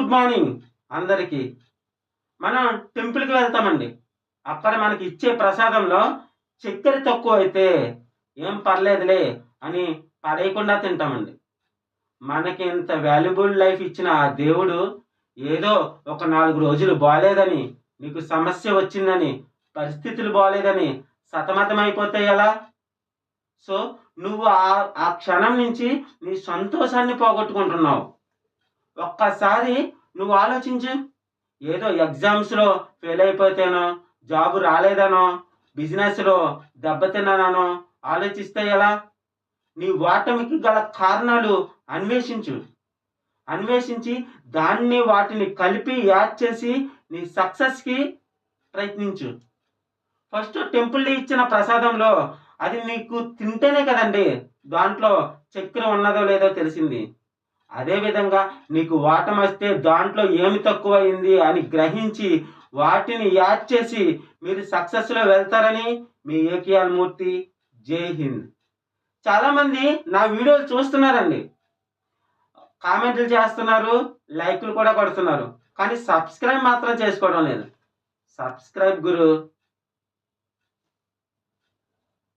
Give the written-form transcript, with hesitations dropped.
Good morning అందరికీ. మనం టెంపుల్‌కి వెళ్తామండి. అక్కడ మనకి ఇచ్చే ప్రసాదంలో చక్కెర తక్కువైతే ఏం పర్లేదులే అని పడేయకుండా తింటామండి. మనకి ఇంత వాల్యుబుల్ లైఫ్ ఇచ్చిన ఆ దేవుడు ఏదో ఒక 4 రోజులు బాలేదని, నీకు సమస్య వచ్చిందని, పరిస్థితులు బాలేదని సతమతమైపోతే ఎలా? సో, నువ్వు ఆ క్షణం నుంచి నీ సంతోషాన్ని పోగొట్టుకుంటున్నావు. ఒక్కసారి నువ్వు ఆలోచించు. ఏదో ఎగ్జామ్స్‌లో ఫెయిల్ అయిపోతేనో, జాబ్ రాలేదనో, బిజినెస్‌లో దెబ్బతిన్నాననో ఆలోచిస్తే ఎలా? నీ ఓటమికి గల కారణాలు అన్వేషించు. అన్వేషించి వాటిని కలిపి యాడ్ చేసి నీ సక్సెస్‌కి ప్రయత్నించు. ఫస్ట్ టెంపుల్‌లో ఇచ్చిన ప్రసాదంలో అది నీకు తింటేనే కదండీ దాంట్లో చక్కెర ఉన్నదో లేదో తెలిసింది. అదే విధంగా నీకు ఓటమొస్తే దాంట్లో ఏమి తక్కువయింది అని గ్రహించి వాటిని యాడ్ చేసి మీరు సక్సెస్‌లో వెళ్తారని మీ ఏకేఎల్ మూర్తి. జై హింద్. చాలామంది నా వీడియోలు చూస్తున్నారండి. కామెంట్లు చేస్తున్నారు, లైకులు కూడా కొడుతున్నారు. కానీ సబ్స్క్రైబ్ మాత్రం చేసుకోవడం లేదు. సబ్స్క్రైబ్ గురు.